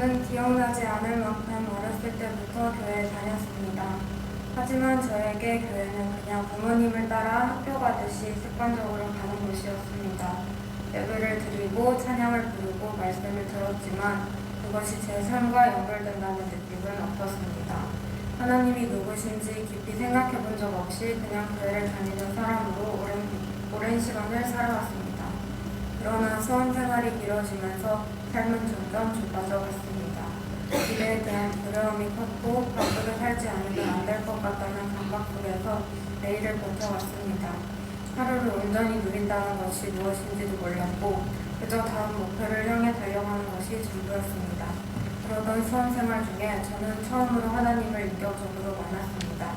저는 기억나지 않을 만큼 어렸을 때부터 교회에 다녔습니다. 하지만 저에게 교회는 그냥 부모님을 따라 학교 가듯이 습관적으로 가는 곳이었습니다. 예배를 드리고 찬양을 부르고 말씀을 들었지만 그것이 제 삶과 연결된다는 느낌은 없었습니다. 하나님이 누구신지 깊이 생각해 본 적 없이 그냥 교회를 다니는 사람으로 오랜 시간을 살아왔습니다. 그러나 수험생활이 길어지면서 삶은 점점 좁아져갔습니다. 미래에 대한 두려움이 컸고 바쁘게 살지 않으면 안 될 것 같다는 강박 속에서 내일을 버텨왔습니다. 하루를 온전히 누린다는 것이 무엇인지도 몰랐고 그저 다음 목표를 향해 달려가는 것이 전부였습니다. 그러던 수험생활 중에 저는 처음으로 하나님을 인격적으로 만났습니다.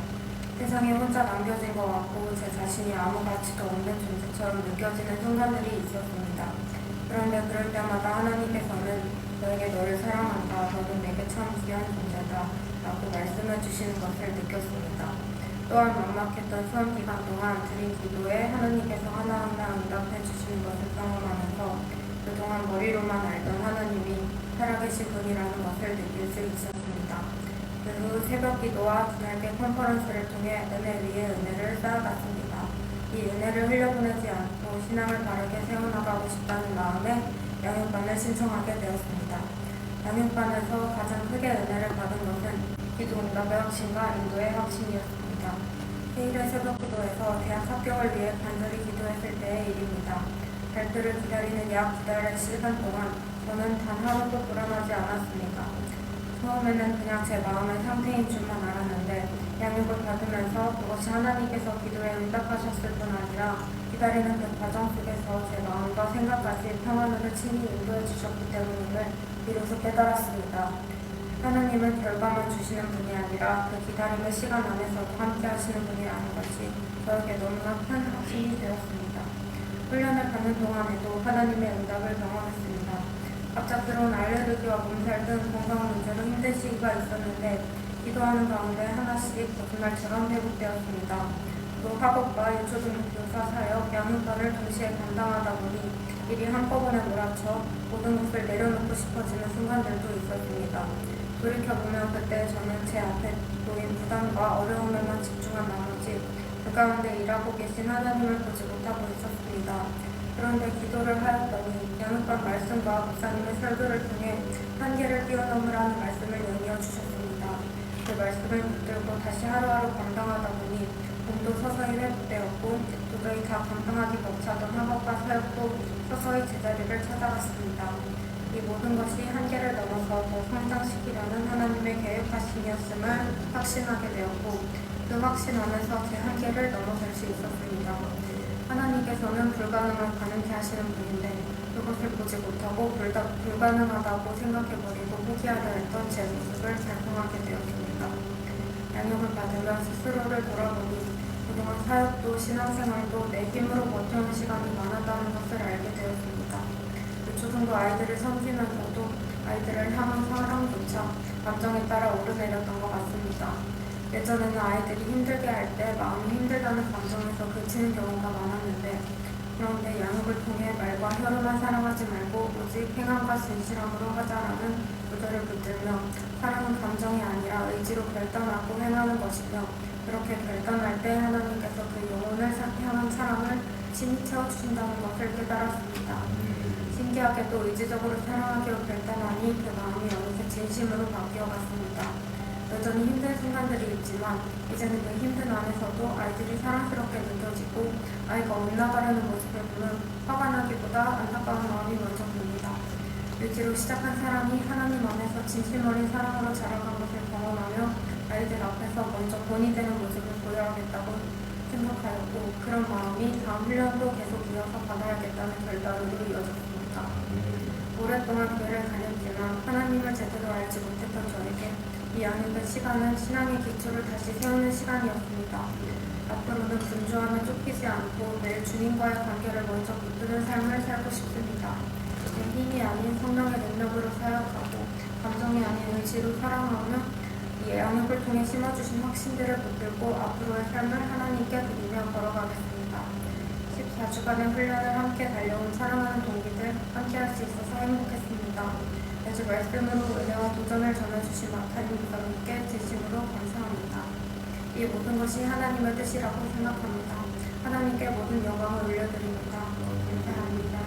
세상에 혼자 남겨진 것 같고 제 자신이 아무 가치도 없는 존재처럼 느껴지는 순간들이 있었습니다. 그런데 그럴 때마다 하나님께서는 너에게 너를 사랑한다. 너는 내게 참 귀한 존재다. 라고 말씀해 주시는 것을 느꼈습니다. 또한 막막했던 수험 기간 동안 드린 기도에 하나님께서 하나하나 응답해 주시는 것을 경험하면서 그동안 머리로만 알던 하나님이 살아계신 분이라는 것을 느낄 수 있었습니다. 그 후 새벽 기도와 주날개 컨퍼런스를 통해 은혜 위에 은혜를 쌓아갔습니다. 이 은혜를 흘려보내지 않고 신앙을 바르게 세워나가고 싶다는 마음에 양육반을 신청하게 되었습니다. 양육반에서 가장 크게 은혜를 받은 것은 기도 응답의 확신과 인도의 확신이었습니다. 세일의 새벽 기도에서 대학 합격을 위해 간절히 기도했을 때의 일입니다. 발표를 기다리는 약 2달의 시간 동안 저는 단 하루도 불안하지 않았습니다. 처음에는 그냥 제 마음의 상태인 줄만 알았는데 양육을 받으면서 그것이 하나님께서 기도에 응답하셨을 뿐 아니라 기다리는 그 과정 속에서 제 마음과 생각까지 평안으로 친히 인도해 주셨기 때문임을 비로소 깨달았습니다. 하나님은 결과만 주시는 분이 아니라 그 기다림의 시간 안에서도 함께 하시는 분이라는 것이 저에게 너무나 큰 확신이 되었습니다. 훈련을 받는 동안에도 하나님의 응답을 경험했습니다. 갑작스러운 알레르기와 몸살 등 건강 문제로 힘든 시기가 있었는데 기도하는 가운데 하나씩 거짓말처럼 회복되었습니다. 또 학업과 유초등 교사 사역, 양육반을 동시에 감당하다 보니 일이 한꺼번에 몰아쳐 모든 것을 내려놓고 싶어지는 순간들도 있었습니다. 돌이켜보면 그때 저는 제 앞에 놓인 부담과 어려움에만 집중한 나머지 그 가운데 일하고 계신 하나님을 보지 못하고 있었습니다. 그런데 기도를 하였더니 양육반 말씀과 목사님의 설교를 통해 한계를 뛰어넘으라는 말씀을 연이어 주셨습니다. 그 말씀을 붙들고 다시 하루하루 감당하다 보니 몸도 서서히 회복되었고 도저히 다 감당하기 벅차던 학업과 사역도 서서히 제자리를 찾아갔습니다. 이 모든 것이 한계를 넘어서 더 성장시키려는 하나님의 계획하심이었음을 확신하게 되었고 그 확신 안에서 제 한계를 넘어설 수 있었습니다. 하나님께서는 불가능을 가능케 하시는 분인데 그것을 보지 못하고 불가능하다고 생각해버리고 포기하려 했던 제 모습을 발견하게 되었습니다. 양육을 받으며 스스로를 돌아보니 그동안 사역도 신앙생활도 내 힘으로 버텨온 시간이 많았다는 것을 알게 되었습니다. 유초등부 아이들을 섬기면서도 아이들을 향한 사랑조차 감정에 따라 오르내렸던 것 같습니다. 예전에는 아이들이 힘들게 할 때 마음이 힘들다는 감정에서 그치는 경우가 많았는데 그런데 양육을 통해 말과 혀로만 사랑하지 말고 오직 행함과 진실함으로 하자라는 구절을 붙들며 사랑은 감정이 아니라 의지로 결단하고 행하는 것이며 그렇게 결단할 때 하나님께서 그 영혼을 향한 사랑을 친히 채워주신다는 것을 깨달았습니다. 신기하게도 의지적으로 사랑하기로 결단하니 그 마음이 어느새 진심으로 바뀌어갔습니다. 여전히 힘든 순간들이 있지만 이제는 그 힘든 안에서도 아이들이 사랑스럽게 느껴지고 아이가 엇나가려는 모습을 보면 화가 나기보다 안타까운 마음이 먼저 듭니다. 유지로 시작한 사랑이 하나님 안에서 진심 어린 사랑으로 자라간 것을 경험하며 아이들 앞에서 먼저 본이 되는 모습을 보여야겠다고 생각하였고 그런 마음이 다음 훈련도 계속 이어서 받아야겠다는 결단으로 이어졌습니다. 오랫동안 교회를 다녔지만 하나님을 제대로 알지 못했던 저에게 이 양육의 시간은 신앙의 기초를 다시 세우는 시간이었습니다. 앞으로는 분주함에 쫓기지 않고 매일 주님과의 관계를 먼저 붙드는 삶을 살고 싶습니다. 내 힘이 아닌 성령의 능력으로 사역하고 감정이 아닌 의지로 사랑하며 이 양육을 통해 심어주신 확신들을 붙들고 앞으로의 삶을 하나님께 드리며 걸어가겠습니다. 14주간의 훈련을 함께 달려온 사랑하는 동기들 함께 할 수 있어서 행복했습니다. 아버지 말씀으로 은혜와 도전을 전해주신 마타이 목사님께 진심으로 감사합니다. 이 모든 것이 하나님의 뜻이라고 생각합니다. 하나님께 모든 영광을 올려드립니다. 감사합니다.